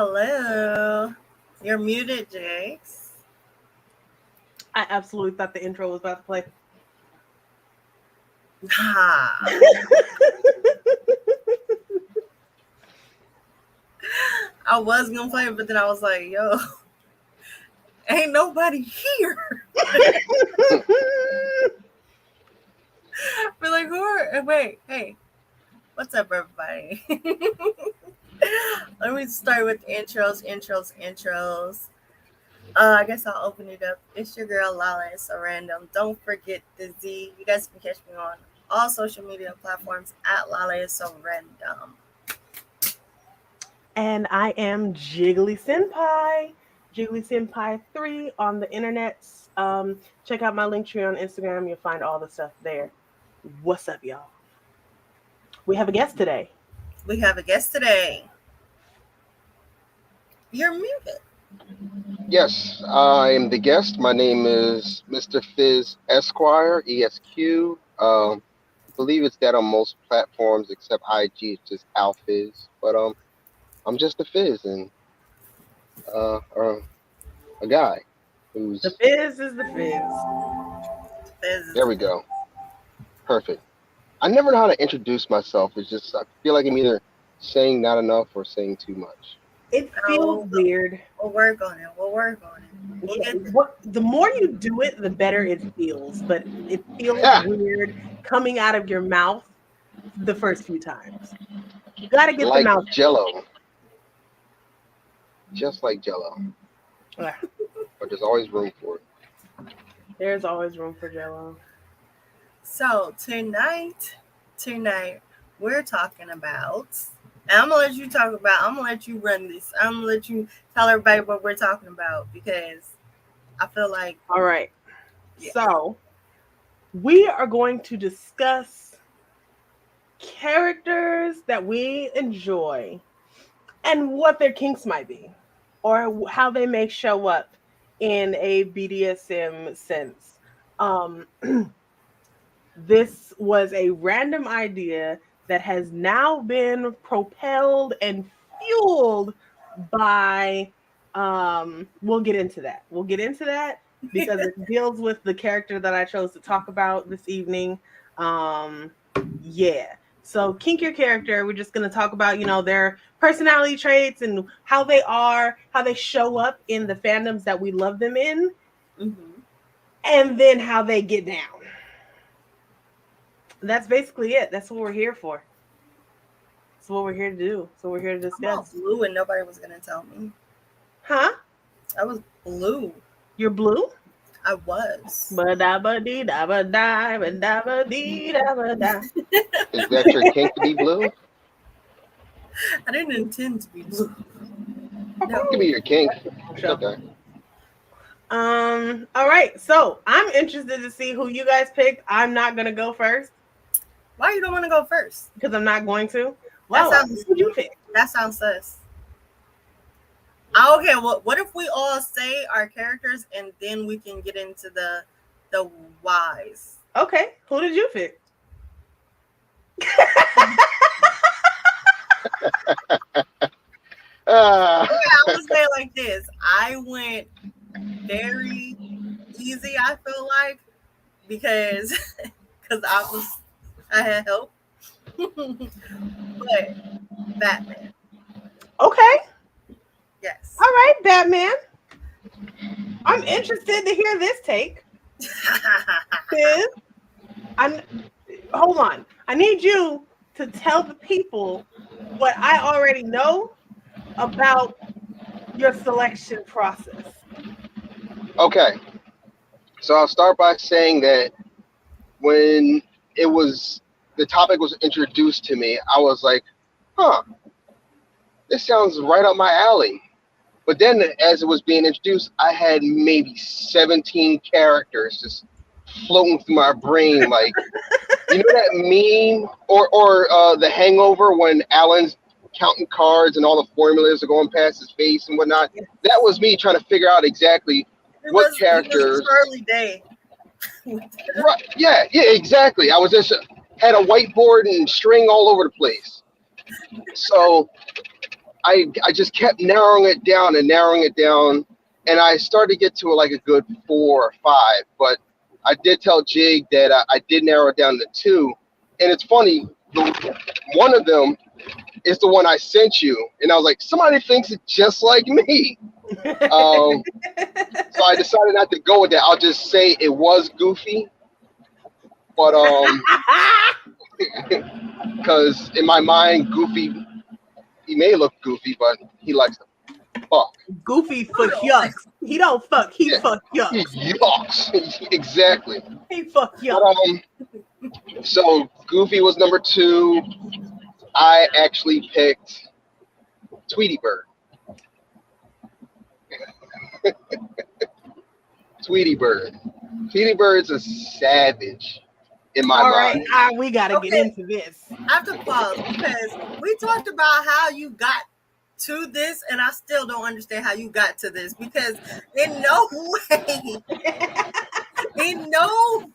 Hello. You're muted, Jax. I absolutely thought the intro was about to play. Ha. I was gonna play it, but then I was like, yo, ain't nobody here. We're like, who are wait, hey, what's up everybody? Let me start with intros. I guess I'll open it up. It's your girl Lala. It's so random. Don't forget the Z. You guys can catch me on all social media platforms at Lala. It's so random. And I am Jiggly Senpai, Jiggly Senpai 3 on the internet. Check out my link tree on Instagram. You'll find all the stuff there. What's up, y'all? We have a guest today. You're muted. Yes, I am the guest. My name is Mr. Fizz Esquire, ESQ. Believe it's that on most platforms except IG. It's just Al Fizz. But I'm just a Fizz and a guy who's. The Fizz is the Fizz. There we go. Perfect. I never know how to introduce myself. It's just I feel like I'm either saying not enough or saying too much. It feels weird. We'll work on it. The more you do it, the better it feels. But it feels weird coming out of your mouth the first few times. You got to get like the mouth. Jello. Just like Jello. Yeah. But there's always room for it. There's always room for Jello. So tonight, we're talking about. And I'm gonna let you run this. I'm gonna let you tell everybody what we're talking about because I feel like. All right. Yeah. So we are going to discuss characters that we enjoy and what their kinks might be, or how they may show up in a BDSM sense. This was a random idea that has now been propelled and fueled by we'll get into that because it deals with the character that I chose to talk about this evening. So Kink Your Character, we're just going to talk about their personality traits and how they show up in the fandoms that we love them in, and then how they get down. That's basically it. That's what we're here for. That's what we're here to do. So we're here to discuss. I'm blue and nobody was gonna tell me. Huh? I was blue. You're blue? I was. Is that your kink to be blue? I didn't intend to be blue. No. It could be your kink. Okay. All right. So I'm interested to see who you guys picked. I'm not gonna go first. Why you don't want to go first? Because I'm not going to. Wow. That sounds sus. Okay, well, what if we all say our characters and then we can get into the whys? Okay, who did you pick? I would say like this. I went very easy, I feel like, because I had help. But Batman. Okay. Yes. All right, Batman. I'm interested to hear this take. Hold on. I need you to tell the people what I already know about your selection process. Okay. So I'll start by saying that when the topic was introduced to me, I was like, this sounds right up my alley. But then as it was being introduced, I had maybe 17 characters just floating through my brain. Like, you know that meme or The Hangover when Alan's counting cards and all the formulas are going past his face and whatnot? That was me trying to figure out exactly what characters. It was Charlie Day. Right. Yeah, exactly. I was just had a whiteboard and string all over the place. So I just kept narrowing it down and narrowing it down, and I started to get to like a good 4 or 5. But I did tell Jig that I did narrow it down to 2, and it's funny. One of them is the one I sent you, and I was like, somebody thinks it just like me. So I decided not to go with that. I'll just say it was Goofy, but because in my mind, Goofy, he may look goofy, but he likes to fuck. Goofy for yucks. He don't fuck. He fuck yucks. He yucks. Exactly. He fuck yucks. But, so Goofy was number 2. I actually picked Tweety Bird. Tweety Bird. Tweety Bird's a savage in my mind. All right, we gotta get into this. I have to pause because we talked about how you got to this, and I still don't understand how you got to this because in no way, in no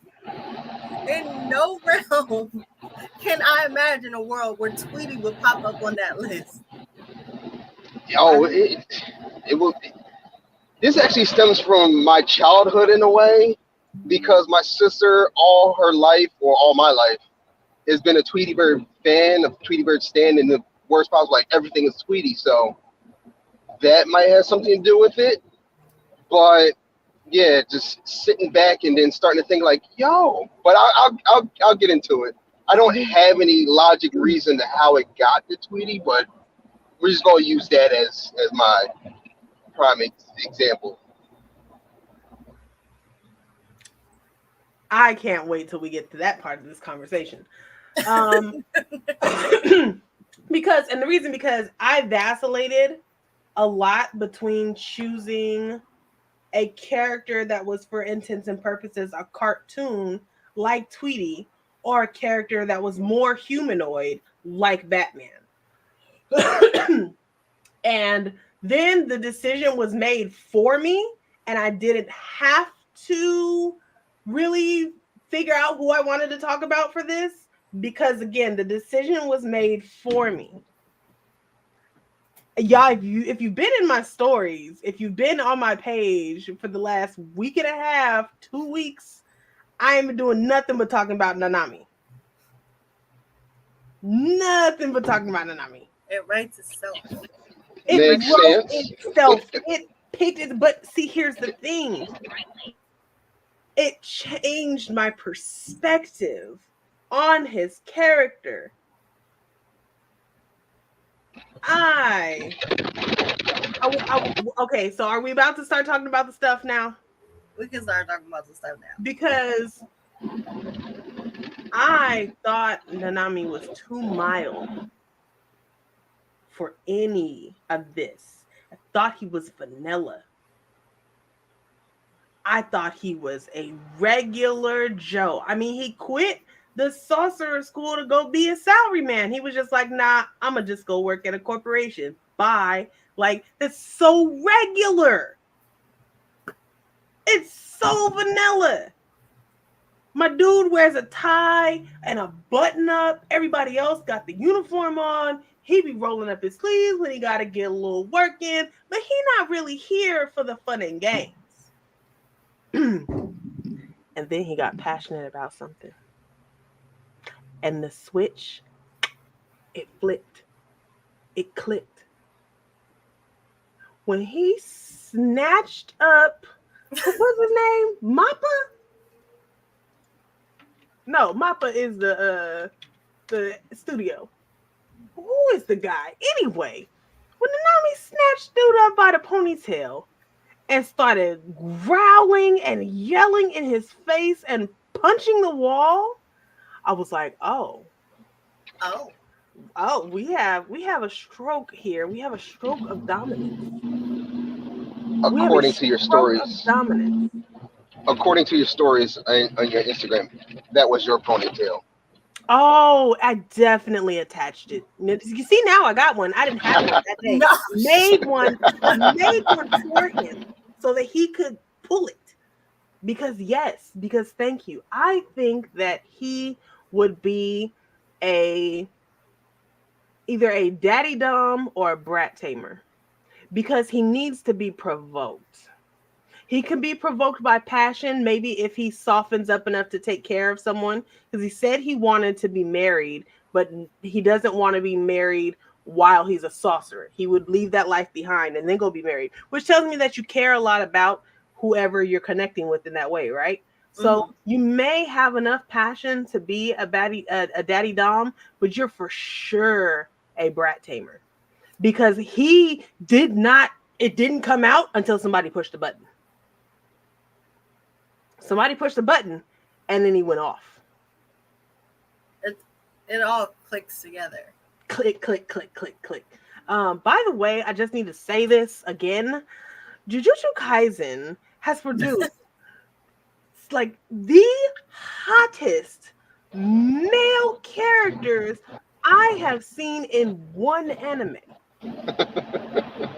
realm can I imagine a world where Tweety would pop up on that list. Oh, it will. This actually stems from my childhood in a way, because my sister, all her life, or all my life, has been a Tweety Bird fan, a Tweety Bird stan, and the worst part was like everything is Tweety, so that might have something to do with it. But yeah, just sitting back and then starting to think like, yo. But I'll get into it. I don't have any logic reason to how it got to Tweety, but we're just gonna use that as my prime example. I can't wait till we get to that part of this conversation. Because I vacillated a lot between choosing a character that was, for intents and purposes, a cartoon like Tweety, or a character that was more humanoid like Batman. And then the decision was made for me, and I didn't have to really figure out who I wanted to talk about for this, because again, the decision was made for me. Y'all, if you've been in my stories, if you've been on my page for the last week and a half, 2 weeks, I ain't been doing nothing but talking about Nanami. Nothing but talking about Nanami. It writes itself. Makes sense. Itself. It picked it, but see, here's the thing. It changed my perspective on his character. Okay, so are we about to start talking about the stuff now? We can start talking about the stuff now. Because I thought Nanami was too mild for any of this. I thought he was vanilla. I thought he was a regular Joe. I mean, he quit the sorcerer school to go be a salaryman. He was just like, nah, I'm going to just go work at a corporation. Bye. Like, it's so regular. It's so vanilla. My dude wears a tie and a button up. Everybody else got the uniform on. He be rolling up his sleeves when he got to get a little work in. But he not really here for the fun and games. And then he got passionate about something. And the switch, it flipped. It clicked. When he snatched up, what's his name? Mappa? No, Mappa is the studio. Who is the guy? Anyway, when Nanami snatched dude up by the ponytail and started growling and yelling in his face and punching the wall, I was like, oh, we have a stroke here. We have a stroke of dominance. According to your stories. Dominance. According to your stories on your Instagram, that was your ponytail. Oh, I definitely attached it. You see, now I got one. I didn't have one that day. No. Made one for him so that he could pull it. Because thank you. I think that he would be either a daddy dom or a brat tamer because he needs to be provoked. He can be provoked by passion, maybe if he softens up enough to take care of someone, because he said he wanted to be married, but he doesn't want to be married while he's a sorcerer. He would leave that life behind and then go be married, which tells me that you care a lot about whoever you're connecting with in that way, right? So you may have enough passion to be a daddy dom, but you're for sure a brat tamer because he did not. It didn't come out until somebody pushed the button. Somebody pushed the button, and then he went off. It all clicks together. Click, click, click, click, click. By the way, I just need to say this again. Jujutsu Kaisen has produced like the hottest male characters I have seen in one anime.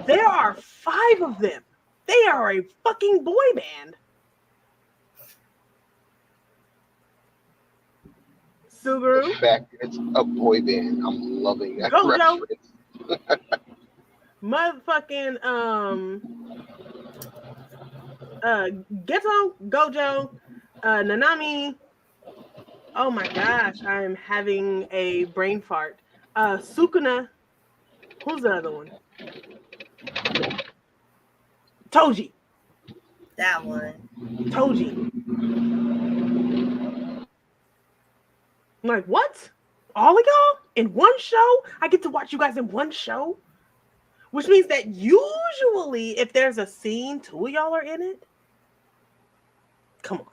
There are 5 of them. They are a fucking boy band. Subaru. The fact it's a boy band. I'm loving that Gojo. reference. Motherfucking Geto, Gojo, Nanami. Oh my gosh, I am having a brain fart. Sukuna. Who's the other one? Toji. That one. Toji. I'm like, what? All of y'all in one show? I get to watch you guys in one show? Which means that usually if there's a scene, 2 of y'all are in it. Come on.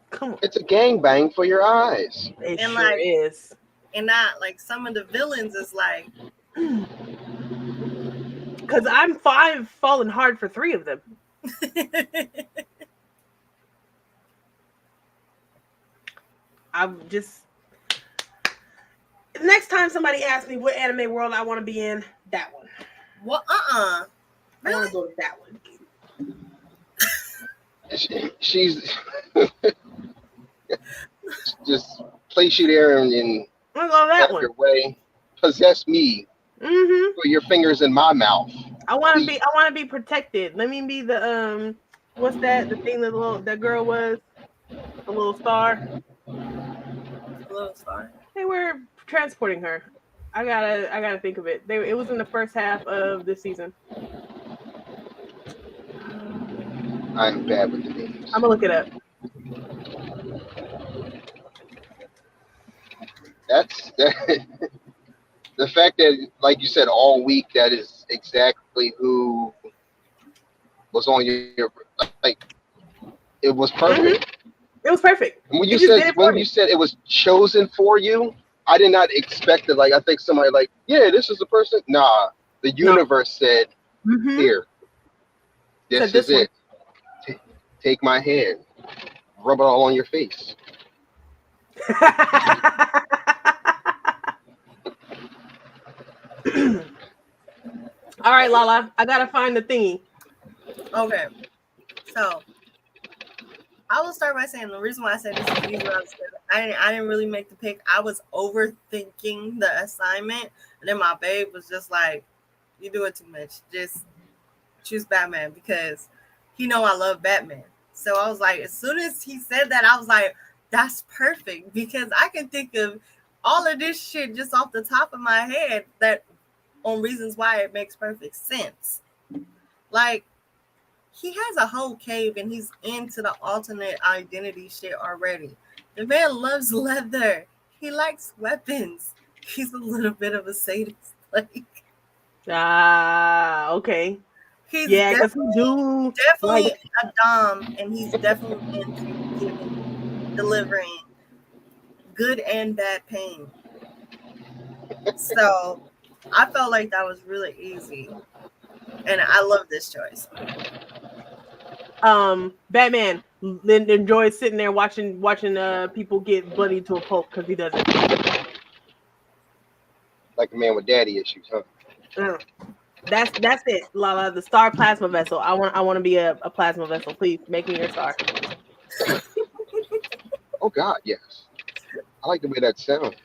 Come on. It's a gangbang for your eyes. It And sure like- is. And not like some of the villains is like, Because I'm falling hard for 3 of them. I'm just... Next time somebody asks me what anime world I want to be in, that one. well, I really? want to go to that one. She's just place you there and I'm going to go to that have one. your way. Possess me. Mm-hmm. Put your fingers in my mouth. I want to be protected. Let me be the what's that? The thing that girl was, the little star. Little star. They were transporting her. I gotta think of it. It was in the first half of this season. I'm bad with the names. I'm gonna look it up. That's the fact that, like you said, all week that is exactly who was on your like. It was perfect. It was perfect. And when you It just did it for me. said it was chosen for you, I did not expect it. Like I think somebody like, yeah, this is the person. Nah, the universe said, Mhm. here, this Said is it. Take my hand, rub it all on your face. All right, Lala, I gotta find the thingy. Okay. So I will start by saying the reason why I said this is easy was I didn't really make the pick. I was overthinking the assignment, and then my babe was just like, "You do it too much. Just choose Batman," because he know I love Batman. So I was like, as soon as he said that, I was like, "That's perfect," because I can think of all of this shit just off the top of my head that on reasons why it makes perfect sense. Like, he has a whole cave and he's into the alternate identity shit already. The man loves leather. He likes weapons. He's a little bit of a sadist. Like, Okay. he's Yeah, because we do definitely like a dom, and he's definitely into delivering good and bad pain. So I felt like that was really easy, and I love this choice. Batman enjoys sitting there watching people get bloodied to a pulp because he does it. Like a man with daddy issues, huh? That's it, Lala. The star plasma vessel. I want to be a plasma vessel. Please make me your star. Oh God, yes. I like the way that sounds.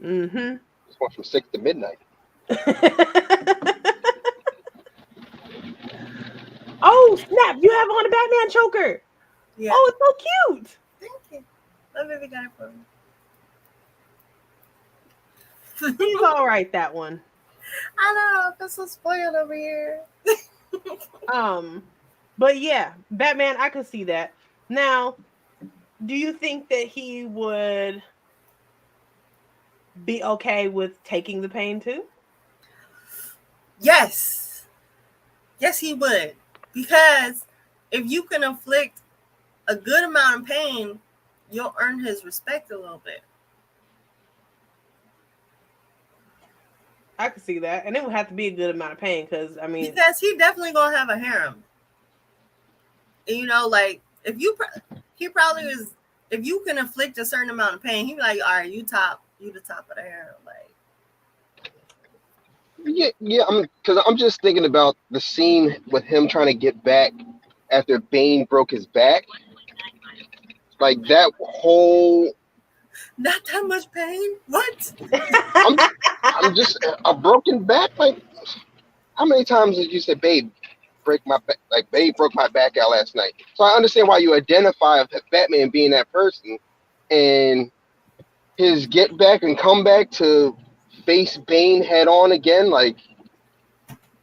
Mm-hmm. It's one from 6 to midnight. Oh snap! You have on a Batman choker. Yeah. Oh, it's so cute. Thank you. My baby got it for me. He's all right. That one. I know. I'm so spoiled over here. But yeah, Batman. I could see that. Now, do you think that he would be okay with taking the pain too? Yes. Yes, he would. Because if you can inflict a good amount of pain, you'll earn his respect a little bit. I could see that, and it would have to be a good amount of pain because because he definitely gonna have a harem. And, you know, like if you, he probably is. If you can inflict a certain amount of pain, he'd be like, "All right, you the top of the harem." Like, Yeah. Because I'm just thinking about the scene with him trying to get back after Bane broke his back. Like that whole. not that much pain. What? I'm just a broken back. Like, how many times did you say, "Babe, break my back"? Like, "Babe broke my back out last night." So I understand why you identify with Batman being that person, and his get back and comeback to face Bane head on again. Like,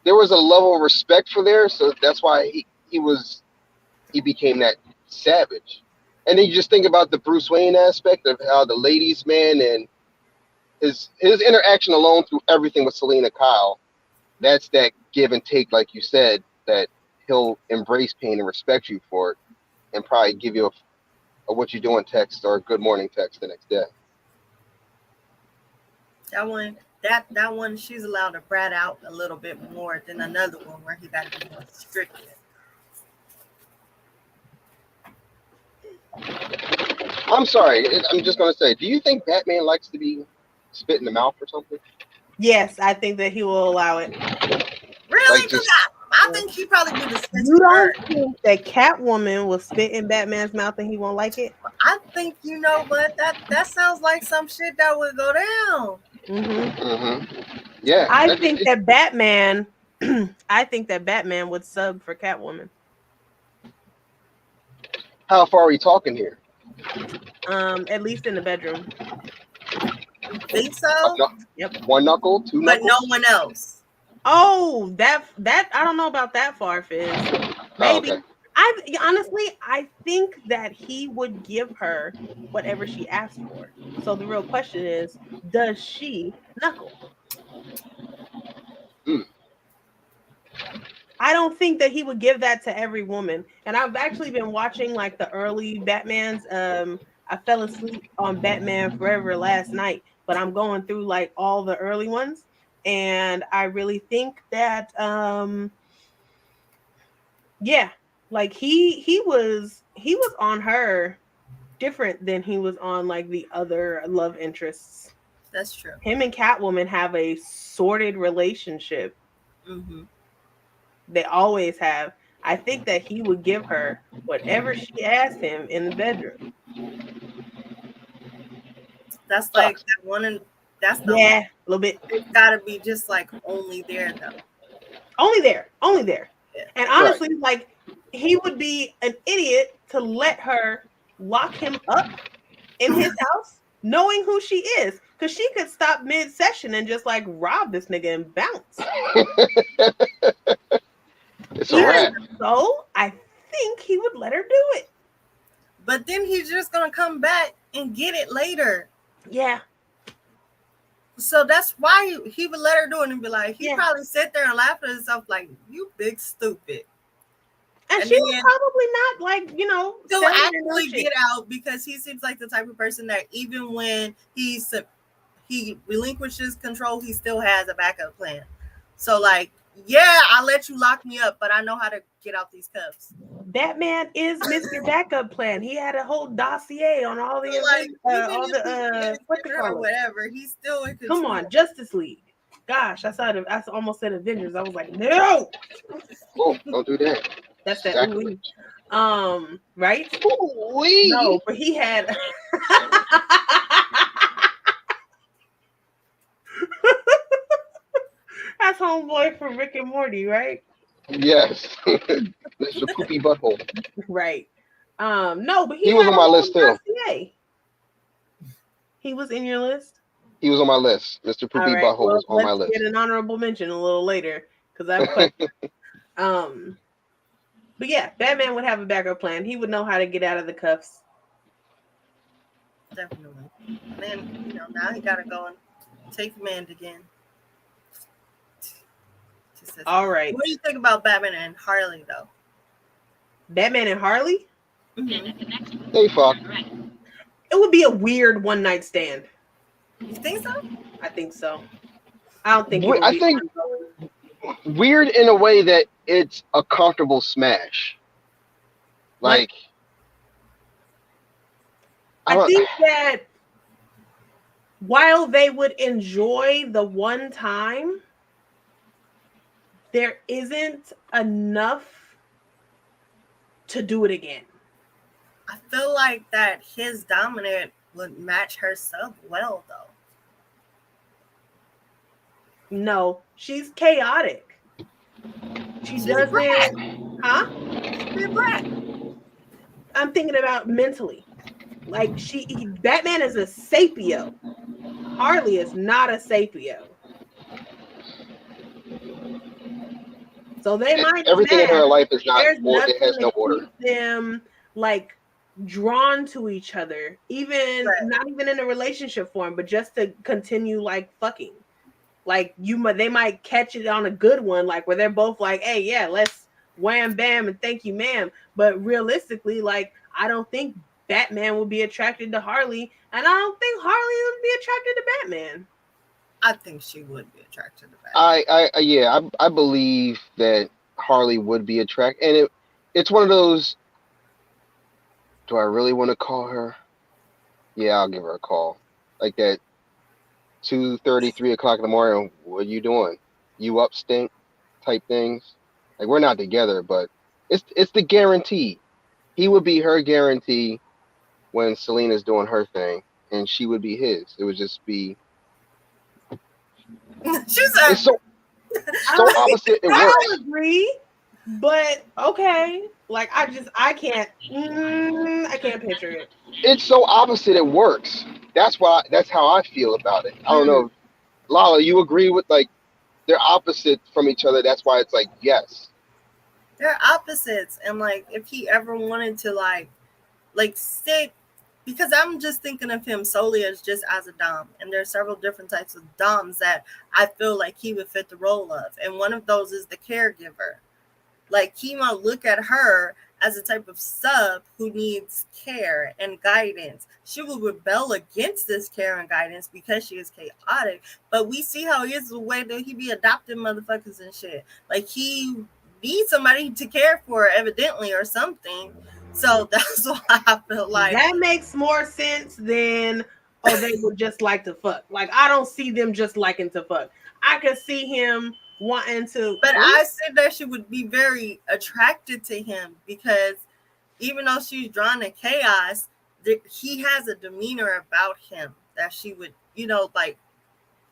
there was a level of respect for there, so that's why he became that savage. And then you just think about the Bruce Wayne aspect of how the ladies' man and his interaction alone through everything with Selena Kyle. That's that give and take, like you said, that he'll embrace pain and respect you for it, and probably give you a "what you doing" text or a "good morning" text the next day. That one, she's allowed to brat out a little bit more than another one where he got to be more strict. I'm sorry. I'm just gonna say, do you think Batman likes to be spit in the mouth or something? Yes, I think that he will allow it. Really? Like, just, I think he probably do the spit. You don't think that Catwoman will spit in Batman's mouth and he won't like it? I think, you know what, that sounds like some shit that would go down. Yeah. I think that Batman would sub for Catwoman. How far are we talking here? At least in the bedroom. Think so? Yep. One knuckle, two but knuckles? no one else. Oh, that I don't know about that far, Fizz. Maybe. Oh, okay. I think that he would give her whatever she asked for. So the real question is, does she knuckle? I don't think that he would give that to every woman. And I've actually been watching like the early Batmans. I fell asleep on Batman Forever last night, but I'm going through like all the early ones. And I really think that like he was on her different than he was on like the other love interests. That's true. Him and Catwoman have a sorted relationship. They always have. I think that he would give her whatever she asked him in the bedroom. That's like that one, and that's the a little bit. It's gotta be just like only there though. Only there. Yeah. And honestly, like he would be an idiot to let her lock him up in his house, knowing who she is, because she could stop mid-session and just like rob this nigga and bounce. It's a wrap. So I think he would let her do it. But then he's just gonna come back and get it later. Yeah. So that's why he would let her do it and be like, he'd probably sit there and laugh at himself like, "You big stupid." And she would probably not like, still actually get out, because he seems like the type of person that even when he relinquishes control, he still has a backup plan. So like, yeah, I'll let you lock me up, but I know how to get out these cuffs. Batman is Mr. Backup Plan. He had a whole dossier on all the or whatever. He's still in control. Come on, Justice League. Gosh, I almost said Avengers. I was like, no. Oh, don't do that. That's that ooh-wee. Right? Ooh-wee. No, but he had That's homeboy from Rick and Morty, right? Yes, Mr. Poopy Butthole. Right. No, but He he was had on a my whole list too. dossier. He was in your list. He was on my list. Mr. All Poopy right. Butthole Well, was on my let's list. get an honorable mention a little later because I have questions. But yeah, Batman would have a backup plan. He would know how to get out of the cuffs. Definitely. And then, now he gotta go and take command again. All right. What do you think about Batman and Harley, though? Batman and Harley? Mm-hmm. They fuck. It would be a weird one-night stand. You think so? I think so. I don't think it would I be think ongoing. weird in a way that it's a comfortable smash. Like I think that while they would enjoy the one time, there isn't enough to do it again. I feel like that his dominant would match her so well, though. No, she's chaotic. She's doesn't, huh? She's a brat. I'm thinking about mentally. Like Batman is a sapio. Harley is not a sapio. So they might everything in her life is not. It has no order. Keep them like drawn to each other, even not even in a relationship form, but just to continue like fucking. Like they might catch it on a good one, like where they're both like, "Hey, yeah, let's wham bam and thank you, ma'am." But realistically, like I don't think Batman would be attracted to Harley, and I don't think Harley would be attracted to Batman. I think she would be attracted to Batman. I believe that Harley would be attracted, and it's one of those. Do I really want to call her? Yeah, I'll give her a call. Like that 2:30, 3 o'clock in the morning. What are you doing? You up, stink? Type things. Like we're not together, but it's the guarantee. He would be her guarantee when Selena's doing her thing, and she would be his. It would just be. It's so opposite. It works. I agree, but okay. Like I can't picture it. It's so opposite. It works. That's how I feel about it. I don't know, Lala. You agree with like they're opposite from each other. That's why it's like yes. They're opposites, and like if he ever wanted to like stick, because I'm just thinking of him solely as just as a dom, and there are several different types of doms that I feel like he would fit the role of, and one of those is the caregiver. Like he might look at her as a type of sub who needs care and guidance. She will rebel against this care and guidance because she is chaotic, but we see how he is the way that he be adopting motherfuckers and shit. Like he needs somebody to care for evidently or something. So that's why I feel like that makes more sense than they would just like to fuck. Like I don't see them just liking to fuck. I could see him wanting to, but I said that she would be very attracted to him because even though she's drawn to chaos, he has a demeanor about him that she would, like,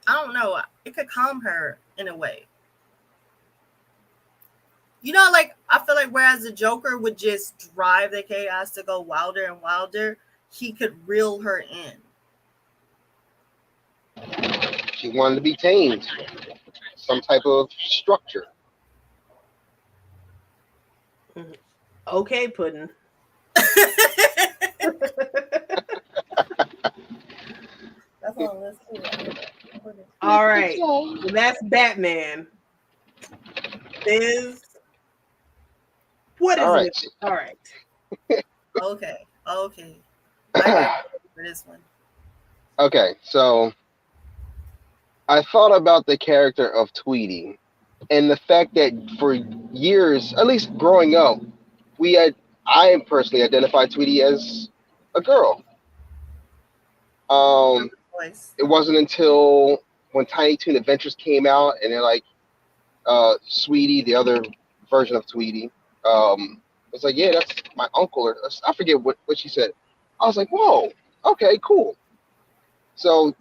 I don't know, it could calm her in a way. Like I feel like whereas the Joker would just drive the chaos to go wilder and wilder, he could reel her in. She wanted to be tamed. Some type of structure. Okay, Puddin'. All right. So that's Batman. What is all right. it? All right. Okay. I got for this one. Okay, so I thought about the character of Tweety and the fact that for years, at least growing up, I personally identified Tweety as a girl. It wasn't until when Tiny Toon Adventures came out and they're like, Sweetie, the other version of Tweety, it's like, yeah, that's my uncle, or I forget what she said. I was like, whoa, okay, cool. So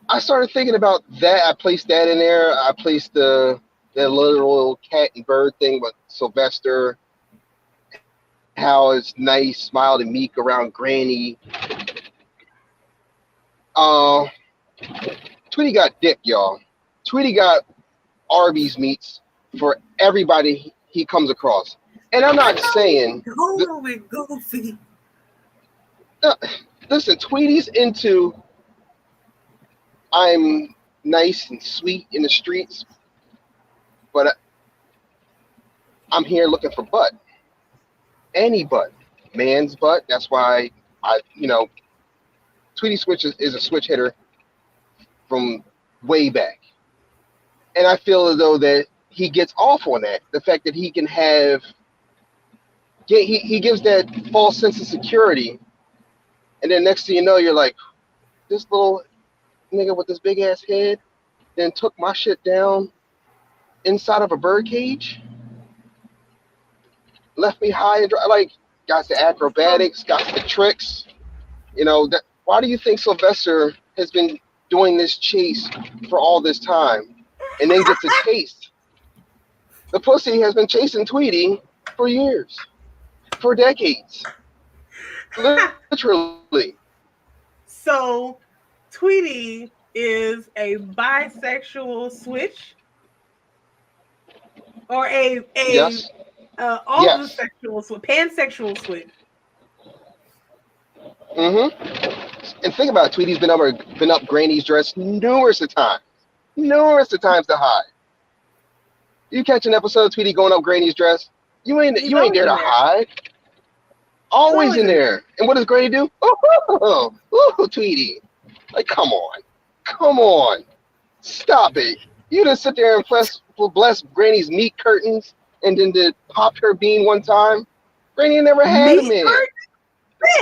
I started thinking about that. I placed that in there. I placed the little cat and bird thing with Sylvester, how it's nice, smiled and meek around Granny. Uh, Tweety got dick, y'all. Tweety got Arby's meats for everybody he comes across. And I'm not saying. Go with Goofy. Listen, Tweety's into I'm nice and sweet in the streets, but I'm here looking for butt. Any butt. Man's butt. That's why Tweety Switch is a switch hitter from way back. And I feel as though that he gets off on that. The fact that he can have, he gives that false sense of security. And then next thing you know, you're like, this little nigga with this big ass head then took my shit down inside of a bird cage, left me high and dry. Like, got the acrobatics, got the tricks. Why do you think Sylvester has been doing this chase for all this time and then gets a taste? The pussy has been chasing Tweety for years, for decades. Literally. So, Tweety is a bisexual switch, or a Yes. homosexual switch, pansexual switch. Mm-hmm. And think about it, Tweety's been up Granny's dress numerous of times to hide. You catch an episode of Tweety going up Granny's dress, you ain't there to hide. Always in there. And what does Granny do? Oh, Tweety. Like, come on. Stop it. You didn't sit there and bless Granny's meat curtains and then did pop her bean one time. Granny never had a man.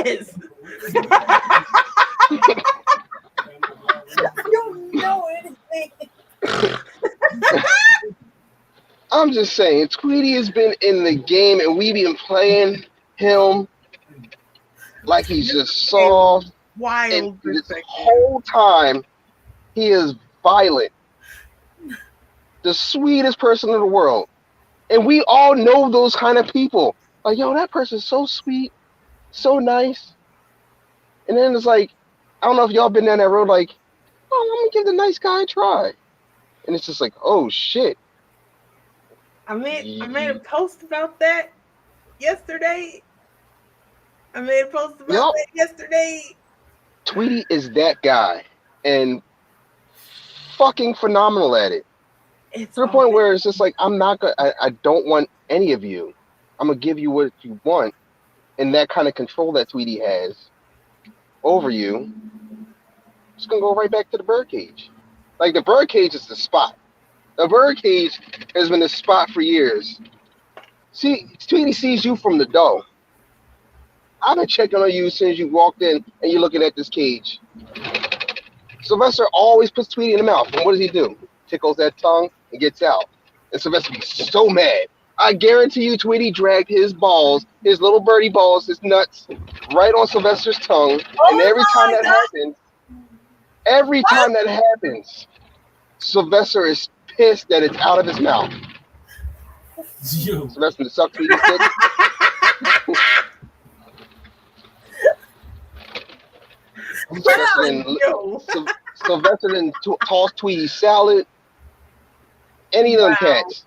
Yes. I don't know anything. I'm just saying, Tweety has been in the game and we been playing him like he's just soft. Wild. And this whole time, he is violent. The sweetest person in the world. And we all know those kind of people. Like, yo, that person's so sweet, so nice. And then it's like, I don't know if y'all been down that road, like, oh, let me give the nice guy a try. And it's just like, oh, shit. I made a post about that yesterday. Tweety is that guy. And fucking phenomenal at it. It's to the point where it's just like, I don't want any of you. I'm going to give you what you want. And that kind of control that Tweety has over you, it's going to go right back to the birdcage. Like, the birdcage is the spot. The birdcage has been the spot for years. See, Tweety sees you from the door. I've been checking on you since you walked in and you're looking at this cage. Sylvester always puts Tweety in the mouth. And what does he do? Tickles that tongue and gets out. And Sylvester be so mad. I guarantee you Tweety dragged his balls, his little birdie balls, his nuts, right on Sylvester's tongue. And every time that happens, Sylvester is pissed that it's out of his mouth. Sylvester sucked Tweety's dick. Sylvester didn't toss Tweety salad. Any of them cats.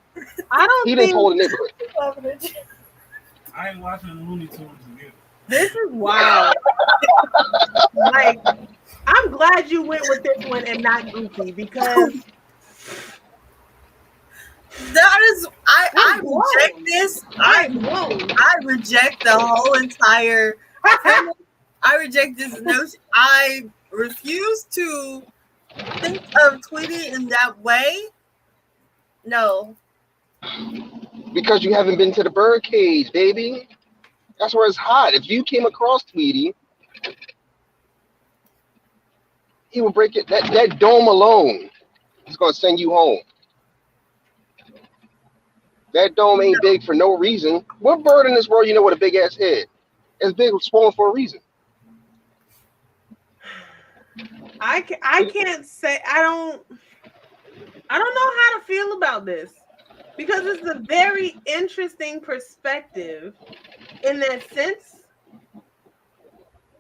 He didn't hold the neighborhood. I ain't watching the Looney Tunes again. This is wild. Like, I'm glad you went with this one and not Goofy, because that is I reject this. I reject the whole entire I reject this notion. I refuse to think of Tweety in that way. No. Because you haven't been to the birdcage, baby. That's where it's hot. If you came across Tweety, he will break it. That dome alone is going to send you home. That dome ain't big for no reason. What bird in this world you know with a big ass head? It's big, swollen for a reason. I can't say I don't know how to feel about this because it's a very interesting perspective in that sense,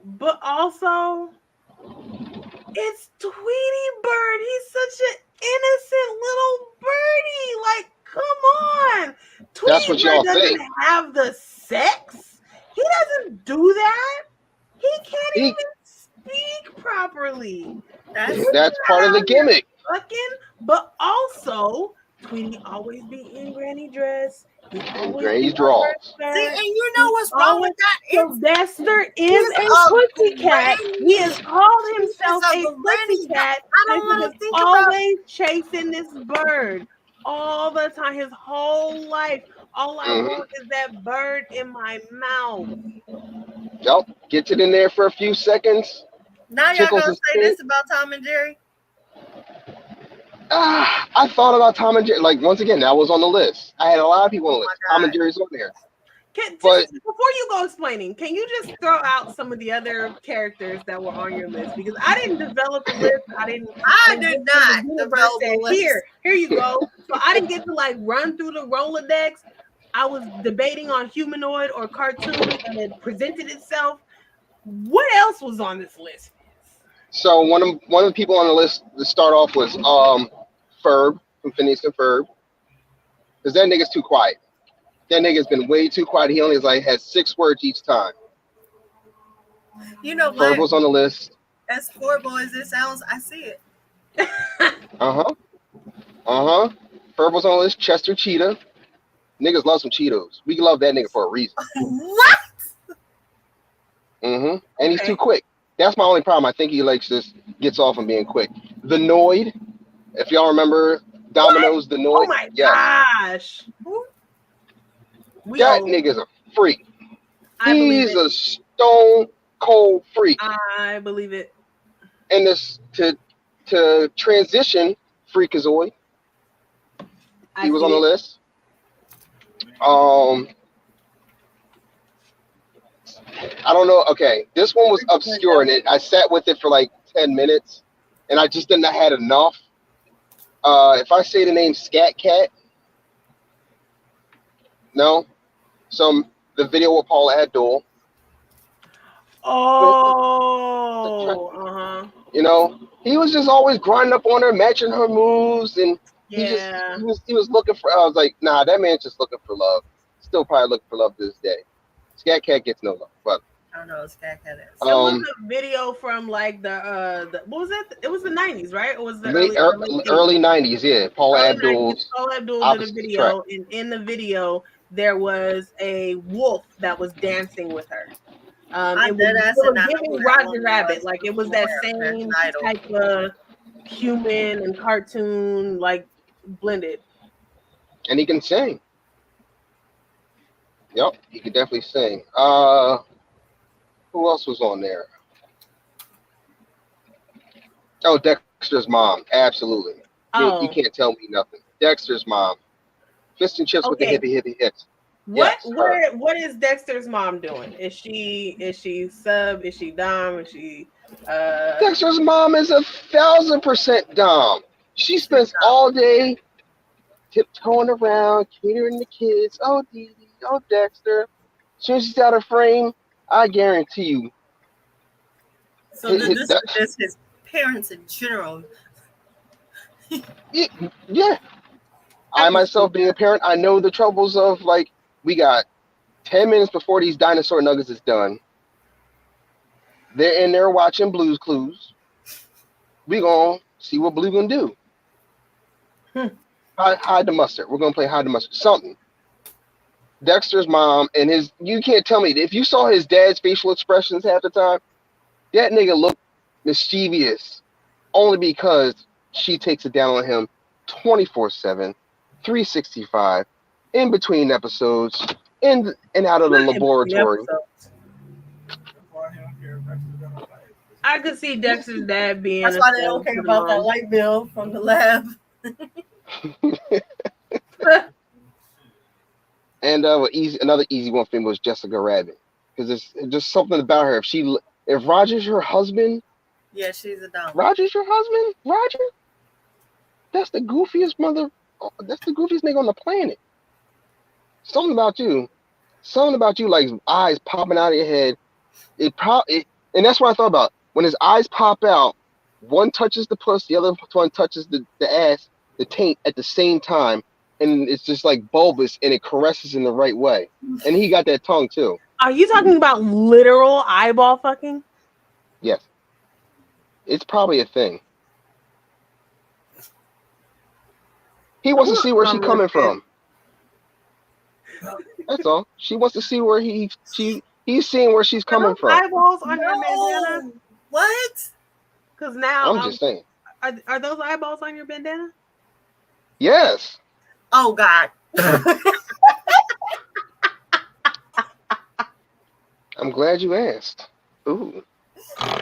but also it's Tweety Bird. He's such an innocent little birdie. Like, come on. That's Tweety what Bird y'all doesn't think. have the sex. He doesn't do that. He can't He, even speak properly. that's part of the gimmick. Fucking, but also Tweety always be in granny dress. He And always Granny's be draws. See, and you know what's wrong always with that? Sylvester is he's a a pussycat. He has called himself He's a a granny. pussycat. I And don't want he to is think about. always chasing this bird all the time, his whole life. All I Mhm. want is that bird in my mouth. Yup. Gets it in there for a few seconds. Now y'all Tickles gonna his say pink. this about Tom and Jerry? I thought about Tom and Jerry. Like, once again, that was on the list. I had a lot of people on the Oh my list. Tom and God. Jerry's on there. Just before you go explaining, can you just throw out some of the other characters that were on your list? Because I didn't develop a list. I did not develop a list. Here you go. So I didn't get to like run through the Rolodex. I was debating on humanoid or cartoon, and it presented itself. What else was on this list? So one of the people on the list to start off was Ferb from Phineas and Ferb. Because that nigga's too quiet. That nigga's been way too quiet. He only has 6 words each time. You know Ferb what? was on the list. As horrible as it sounds, I see it. Ferb was on the list. Chester Cheetah. Niggas love some Cheetos. We love that nigga for a reason. What? And he's too quick. That's my only problem. I think he gets off on being quick. The Noid, if y'all remember Domino's, the Noid. Oh my gosh. That nigga's a freak. He's a stone cold freak. I believe it. And this to transition Freakazoid. He was on the list. I don't know. Okay, this one was obscure, and I sat with it for like 10 minutes, and I just didn't had enough. If I say the name Scat Cat, no. So the video with Paula Abdul. You know, he was just always grinding up on her, matching her moves, and he was looking for. I was like, nah, that man's just looking for love. Still probably looking for love to this day. Scat Cat gets no love, but I don't know what Scat Cat is. It was a video from like the what was it? It was the 90s, right? Or was the early 90s? Yeah, Paula Abdul. Paula Abdul did a video, and in the video there was a wolf that was dancing with her. It was giving Roger Rabbit, like it was that same type of human and cartoon, like blended. And he can sing. Yep, he could definitely sing. Who else was on there? Oh, Dexter's mom. Absolutely. You can't tell me nothing. Dexter's mom. Fist and chips with the hippie hits. What is Dexter's mom doing? Is she sub? Is she dom? Is she Dexter's mom is 1,000% dom. She spends all day tiptoeing around, catering the kids. Oh, Dee Dee. Oh, Dexter. As soon as she's out of frame, I guarantee you. So this is his parents in general. Yeah. I myself being a parent, I know the troubles of like, we got 10 minutes before these dinosaur nuggets is done. They're in there watching Blue's Clues. We gonna see what Blue gonna do. Hide the mustard. We're gonna play hide the mustard. Something. Dexter's mom and you can't tell me if you saw his dad's facial expressions half the time, that nigga looked mischievous only because she takes it down on him 24/7, 365, in between episodes, in and out of the laboratory. I could see Dexter's dad being. That's why they don't care about that light bill from the lab. And another easy one for me was Jessica Rabbit, because there's just something about her. If Roger's her husband, Yeah, she's a dumb. Roger's your husband? Roger? That's the goofiest mother. That's the goofiest nigga on the planet. Something about you. Something about you, like eyes popping out of your head. And that's what I thought about. When his eyes pop out, one touches the puss, the other one touches the ass, the taint at the same time, and it's just like bulbous, and it caresses in the right way. And he got that tongue too. Are you talking about literal eyeball fucking? Yes, it's probably a thing. He wants to see where she's coming from. That's all. She wants to see where he's seeing where she's coming from. Eyeballs on your bandana? What? Because now I'm just saying. Are those eyeballs on your bandana? Yes. Oh God. I'm glad you asked. Ooh. I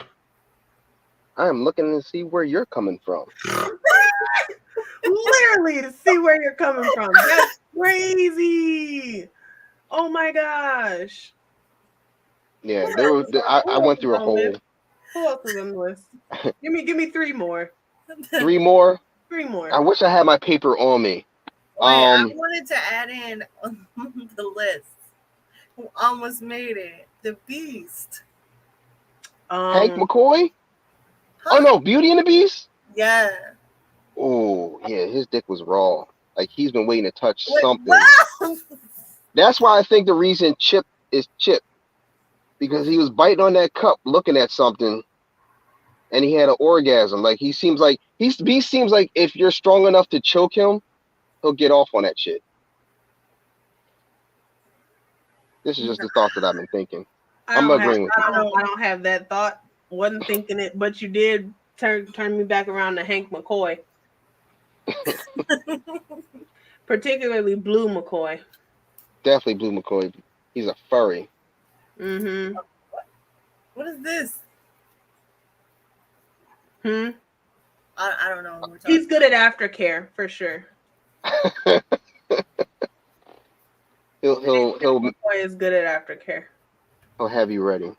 am looking to see where you're coming from. Literally to see where you're coming from. That's crazy. Oh my gosh. Yeah, I went through a whole. Who else is on the list? Give me 3 more. 3 more? 3 more. I wish I had my paper on me. Wait, I wanted to add in the list. Who almost made it? The Beast. Hank McCoy? Oh no, Beauty and the Beast? Yeah. Oh, yeah, his dick was raw. Like he's been waiting to touch something. Wow. That's why I think the reason Chip is Chip. Because he was biting on that cup looking at something and he had an orgasm. Like he seems like if you're strong enough to choke him, he'll get off on that shit. This is just the thought that I've been thinking. I'm agreeing with you. I don't have that thought. Wasn't thinking it, but you did turn me back around to Hank McCoy. Particularly Blue McCoy. Definitely Blue McCoy. He's a furry. Mm-hmm. What is this? I don't know. What we're He's good at aftercare for sure. He'll McCoy is good at aftercare. He'll have you ready.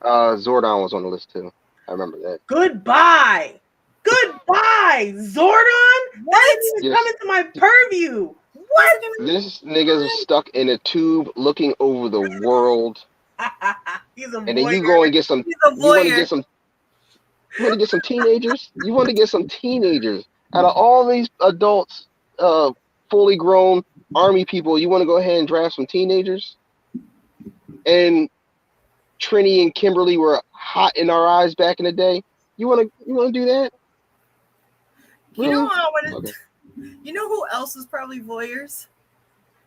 Zordon was on the list too. I remember that. Goodbye, Zordon. What? Yes. Coming to my purview. What? This nigga's stuck in a tube looking over the world. He's a and then you go and get some. You want to get some. You want to get some teenagers. You want to get some teenagers out of all these adults, fully grown army people. You want to go ahead and draft some teenagers. And Trini and Kimberly were hot in our eyes back in the day. You want to do that? Really? You know I want to. You know who else is probably voyeurs?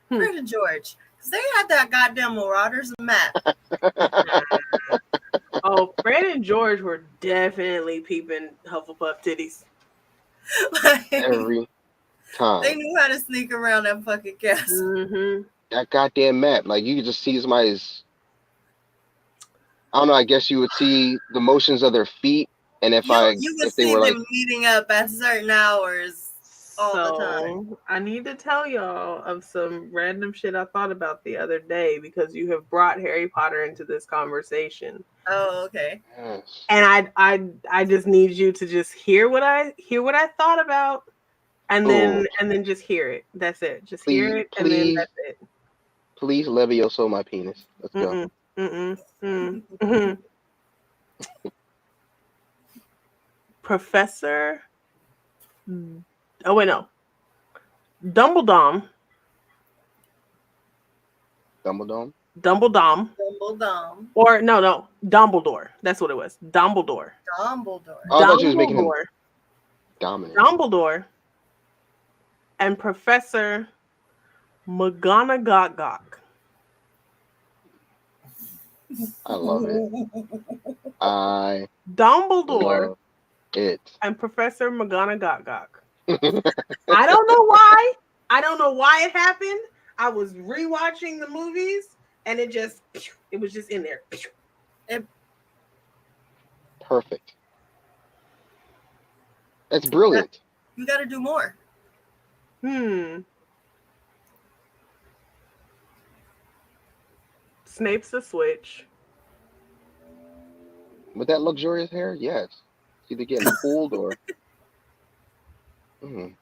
Fred and George. Because they had that goddamn Marauders map. Oh, Fred and George were definitely peeping Hufflepuff titties. Every time. They knew how to sneak around that fucking castle. Mm-hmm. That goddamn map. Like, you could just see somebody's... I don't know, I guess you would see the motions of their feet. And if you would see them meeting up at certain hours. All the time. I need to tell y'all of some random shit I thought about the other day because you have brought Harry Potter into this conversation. Oh, okay. Yes. And I just need you to just hear what I thought about, and then just hear it. That's it. Just hear it, and then that's it. Please Levioso my penis. Let's go. Professor. Oh wait, no. Dumbledore. Or no, Dumbledore. That's what it was. Dumbledore. Oh, I thought you was making him dominant. Dumbledore and Professor McGonagall. I love it. Dumbledore love it. and Professor McGonagall. I don't know why. I don't know why it happened. I was rewatching the movies and it was just in there. Perfect. That's brilliant. You got to do more. Snape's the switch. With that luxurious hair, yes. It's either getting pulled or. Mm.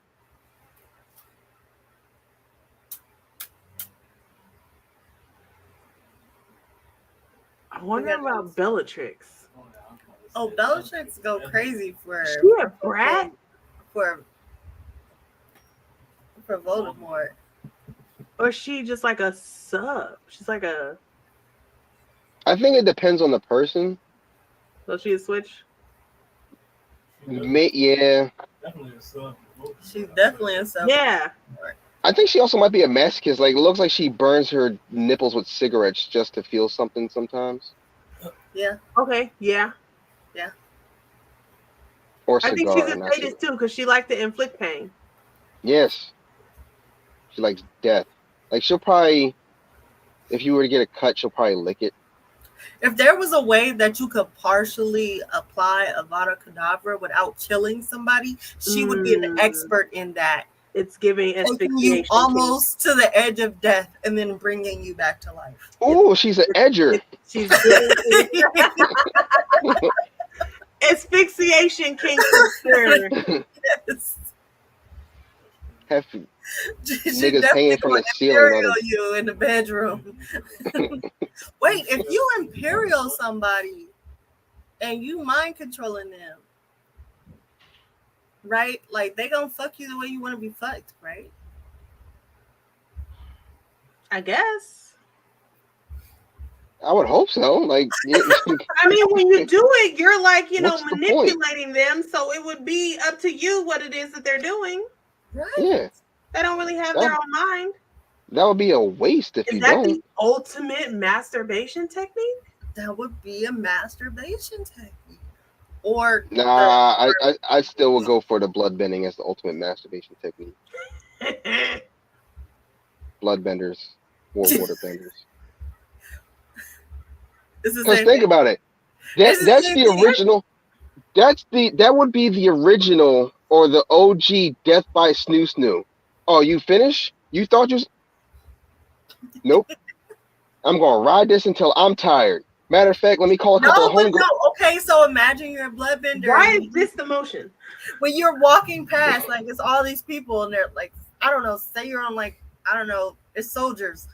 I wonder about Bellatrix. Oh, Bellatrix go crazy for Is she a brat? for Voldemort. Or is she just like a sub? She's like a. I think it depends on the person. So she a switch? Yeah. Definitely a sub. She's definitely a sub. Yeah. I think she also might be a masochist. Like, it looks like she burns her nipples with cigarettes just to feel something sometimes. Yeah. Okay. Yeah. Or I cigar. think she's a not sadist too, because she likes to inflict pain. Yes. She likes death. Like, she'll probably, if you were to get a cut, she'll probably lick it. If there was a way that you could partially apply Avada Kedavra without killing somebody, she would be an expert in that. It's giving taking asphyxiation. you almost to the edge of death and then bringing you back to life. Oh, she's an edger. She's asphyxiation kink for sure. Yes. Have She niggas definitely hanging from gonna the ceiling. imperial you in the bedroom. Wait, if you imperial somebody and you mind controlling them, right? Like they gonna fuck you the way you want to be fucked, right? I guess. I would hope so. Like, I mean, when you do it, you're like, What's the manipulating them. So it would be up to you what it is that they're doing. Right. Yeah. They don't really have their own mind. That would be a waste if you don't. Is that the ultimate masturbation technique? That would be a masturbation technique. Or Nah, I still would go for the blood bending as the ultimate masturbation technique. Blood benders or water benders. Because think about it. That's the original. That would be the original or the OG Death by Snoo Snoo. Oh, you finished? You thought you? Nope. I'm gonna ride this until I'm tired. Matter of fact, let me call a couple of homegirls. No, okay, so imagine you're a bloodbender. Why is this the motion? When you're walking past, like it's all these people, and they're like, I don't know, say you're on like, I don't know, it's soldiers,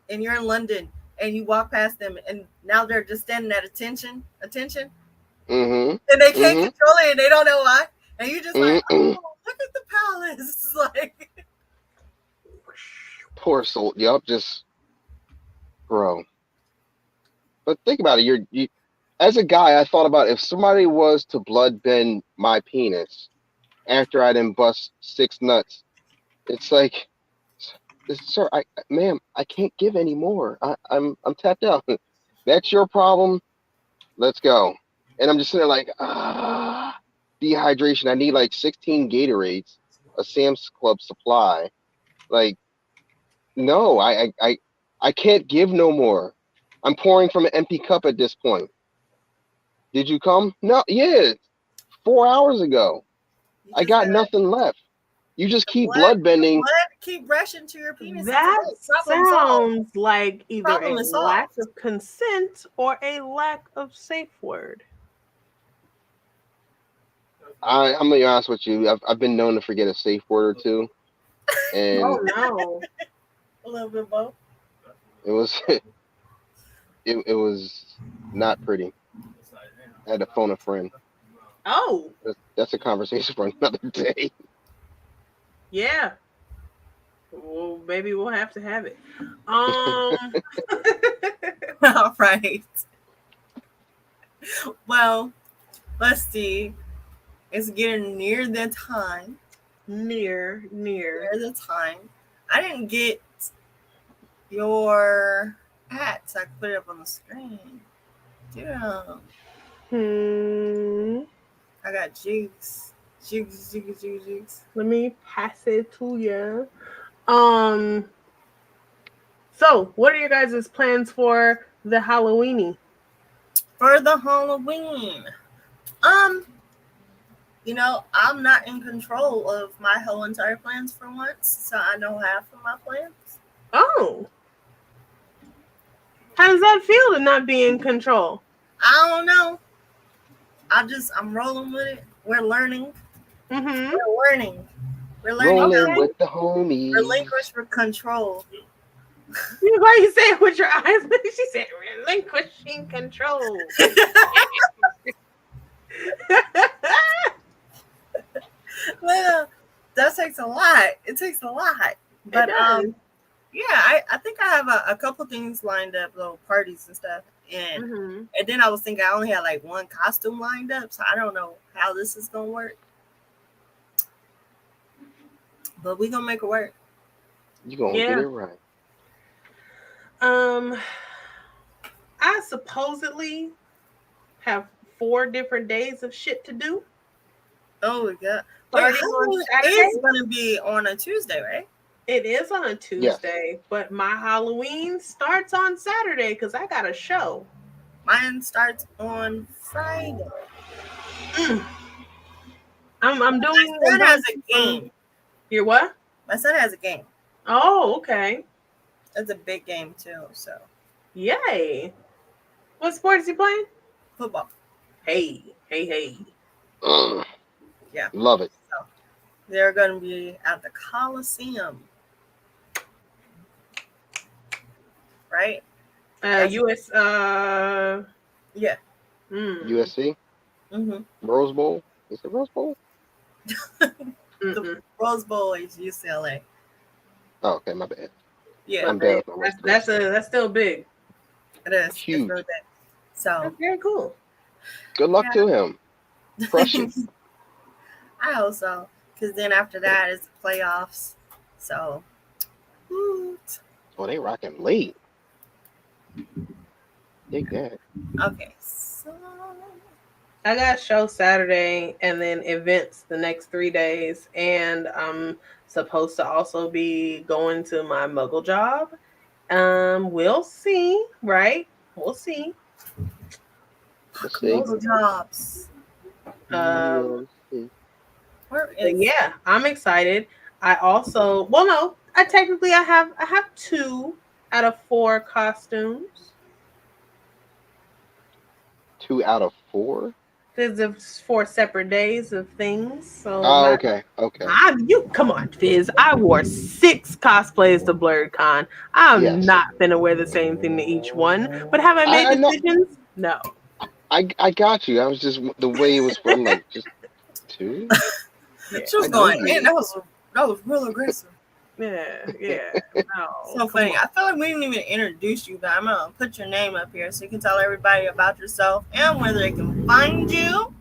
and you're in London, and you walk past them, and now they're just standing at attention, Mm-hmm. and they can't control it, and they don't know why, and you're just like, oh, look at the palace, like. Poor soul. Yup, just bro. But think about it. You, as a guy, I thought about if somebody was to blood bend my penis after I done bust 6 nuts. It's like, sir, ma'am, I can't give any more. I'm tapped out. That's your problem. Let's go. And I'm just sitting there like, dehydration. I need like 16 Gatorades, a Sam's Club supply. Like, no, I can't give no more. I'm pouring from an empty cup at this point. Did you come? No, yeah, 4 hours ago. I got nothing left. You just keep blood bending. Keep rushing to your penis. That sounds like either a lack of consent or a lack of safe word. I'm gonna be honest with you. I've been known to forget a safe word or two, and oh no, a little bit both. It was it was not pretty. I had to phone a friend. Oh, that's a conversation for another day. Yeah. Well, maybe we'll have to have it. All right. Well, let's see. It's getting near the time. Near the time. I didn't get your hat, so I could put it up on the screen. Damn. I got jigs. Jigs. Let me pass it to you. So what are your guys' plans for the Halloweeny? For the Halloween. I'm not in control of my whole entire plans for once, so I know half of my plans. Oh. How does that feel to not be in control? I don't know. I'm rolling with it. We're learning. Mm-hmm. We're learning. We're learning Rolling how Okay. to with the homies. relinquish for control. Why you say it with your eyes? She said relinquishing control. Well, that takes a lot. It takes a lot. But does. yeah, I think I have a couple things lined up, little parties and stuff. And Mm-hmm. and then I was thinking I only had like one costume lined up, so I don't know how this is gonna work. But we gonna make it work. You gonna get Yeah. it right. I supposedly have 4 different days of shit to do. Oh my god. Wait, Starting on Halloween Saturday. is gonna be on a Tuesday, right? It is on a Yes. Tuesday, but my Halloween starts on Saturday because I got a show. Mine starts on Friday. I'm doing. My son has a some- game. Your what? My son has a game. Oh, okay. It's a big game too. So Yay! What sport is he playing? football. Hey. Yeah. Love it. So they're gonna be at the Coliseum. Right? US. Yeah. USC, Mm-hmm. Rose Bowl. Is it Rose Bowl? The Rose Bowl is UCLA. Oh, okay, my bad. Yeah, I'm bad with my West Coast. That's still big. it is. Huge. It's really big. So That's very cool. Good luck to him. Crush it. I hope so. Because then after that is the playoffs. So woot. Oh, they rocking late. Dig that. Okay, so I got a show Saturday and then events the next 3 days, and I'm supposed to also be going to my Muggle job. We'll see, right? We'll see. Let's see. Muggle jobs. Um, Where But is yeah, I'm excited. I also, well, no, I have 2 out of 4 costumes. 2 out of 4. There's 4 separate days of things. So Oh, okay. you come on, Fizz. I wore 6 cosplays to BlurredCon. I'm Yes. not gonna wear the same thing to each one. But have I made I know. decisions? No. I got you. I was just the way it was. I'm like just 2. she was I going believe in. you. That was real aggressive. Yeah. No. So funny. I feel like we didn't even introduce you, but I'm gonna put your name up here so you can tell everybody about yourself and where they can find you.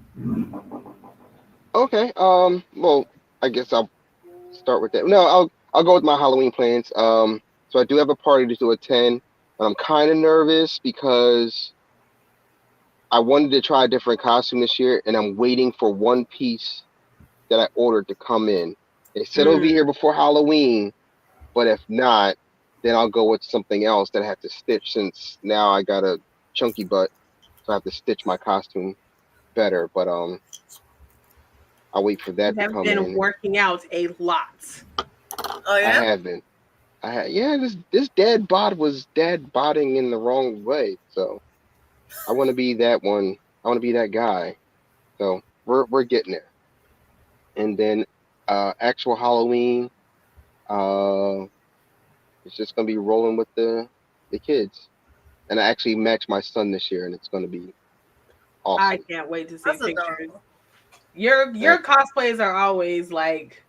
Okay. Well, I guess I'll start with that. No, I'll go with my Halloween plans. So I do have a party to attend, but I'm kind of nervous because I wanted to try a different costume this year, and I'm waiting for one piece that I ordered to come in. They said it'll be here before Halloween, but if not, then I'll go with something else that I have to stitch since now I got a chunky butt, so I have to stitch my costume better. But I'll wait for that You to have come been in. working out a lot. Oh I yeah. have been. Yeah, this dad bod was dad botting in the wrong way. So I want to be that one. I want to be that guy. So we're getting there. And then actual Halloween, it's just gonna be rolling with the kids. And I actually matched my son this year, and it's gonna be awesome. I can't wait to see That's pictures. adorable. Your cosplays are always like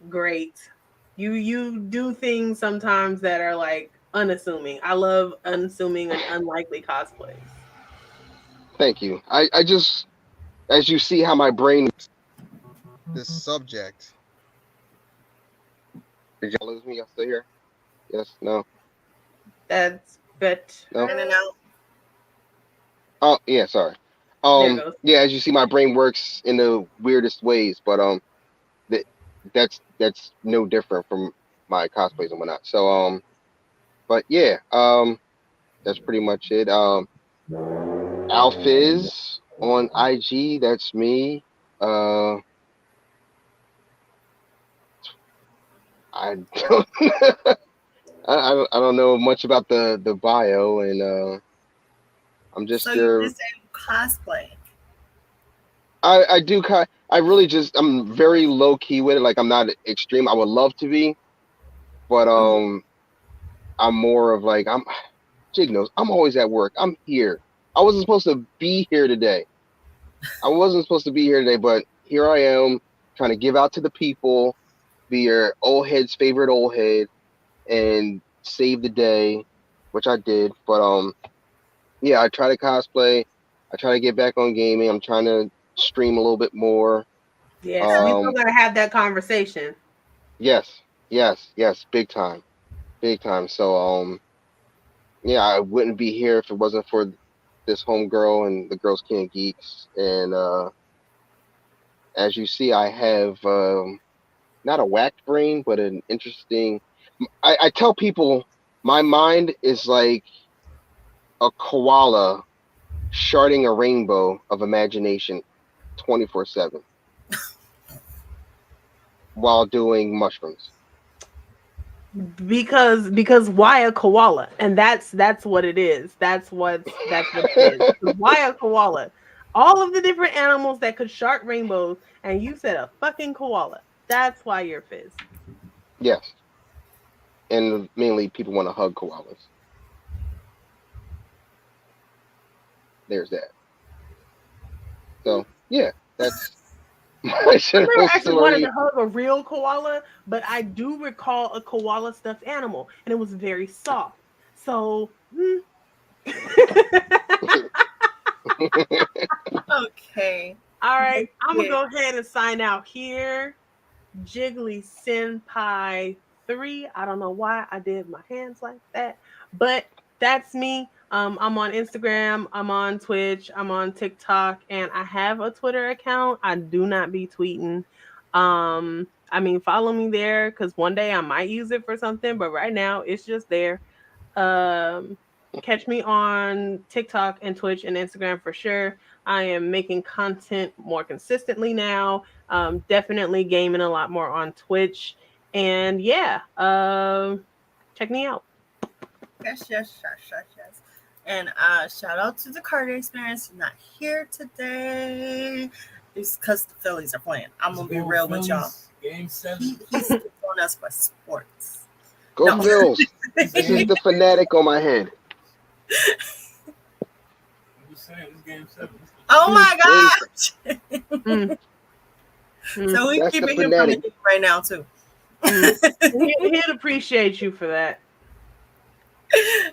great. You do things sometimes that are like unassuming. I love unassuming and unlikely cosplays. Thank you. I just, as you see how my brain this subject. Did y'all lose me? Y'all still here? Yes, no. That's but No? In and out. Oh, yeah, sorry. There it goes. Yeah, as you see, my brain works in the weirdest ways, but that's no different from my cosplays and whatnot. So but yeah, that's pretty much it. Alphiz on IG, that's me. I don't I don't know much about the bio, and I'm just So you your just said cosplay. I do kind. I really just I'm very low key with it. Like I'm not extreme. I would love to be, but I'm more of like I'm. Jig knows I'm always at work. I'm here. I wasn't supposed to be here today. I wasn't supposed to be here today, but here I am trying to give out to the people, be your old head's favorite old head, and save the day, which I did. But yeah, I try to cosplay. I try to get back on gaming. I'm trying to stream a little bit more. Yeah, so we still gotta have that conversation. Yes, yes, big time, big time. So yeah, I wouldn't be here if it wasn't for this homegirl and the Girls Can Geeks. And as you see, I have not a whacked brain, but an interesting. I tell people my mind is like a koala sharding a rainbow of imagination 24/7 while doing mushrooms. Because why a koala? And that's what it is. That's what it is. Why a koala? All of the different animals that could shart rainbows, and you said a fucking koala. That's why you're Fizz. Yes. And mainly people want to hug koalas. There's that. So yeah, that's my I never general actually wanted story. to hug a real koala, but I do recall a koala stuffed animal, and it was very soft. So, Okay. all right, I'm gonna go ahead and sign out here. Jiggly Senpai 3. I don't know why I did my hands like that, but that's me. I'm on Instagram, I'm on Twitch, I'm on TikTok, and I have a Twitter account. I do not be tweeting. I mean, follow me there because one day I might use it for something, but right now it's just there. Catch me on TikTok and Twitch and Instagram for sure. I am making content more consistently now. Definitely gaming a lot more on Twitch. And yeah, check me out. Yes. And shout out to the Carter Experience. Not here today. It's because the Phillies are playing. I'm gonna be real with y'all. Game 7. He's on us for sports. Go Phils. This is the fanatic on my head. I'm just saying, this game 7. Oh my gosh! So we That's keeping the him from fanatic. the right now too. He'd appreciate you for that.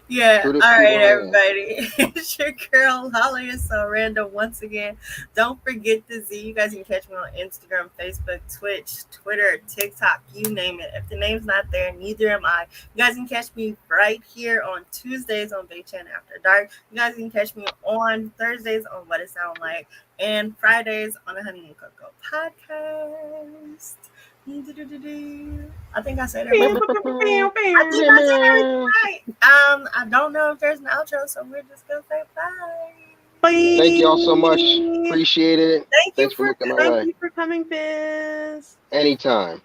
Yeah. All True to right, Cuba. everybody. It's your girl Holly is so random once again. Don't forget the Z. You guys can catch me on Instagram, Facebook, Twitch, Twitter, TikTok, you name it. If the name's not there, neither am I. You guys can catch me right here on Tuesdays on Bae-Chan After Dark. You guys can catch me on Thursdays on What It Sound Like, and Fridays on the Honey and Cocoa podcast. I think I said it right. I don't know if there's an outro, so we're just gonna say bye. Bye. Thank y'all so much. Appreciate it. Thank Thanks you for looking my Thank way. you for coming, Fizz. Anytime.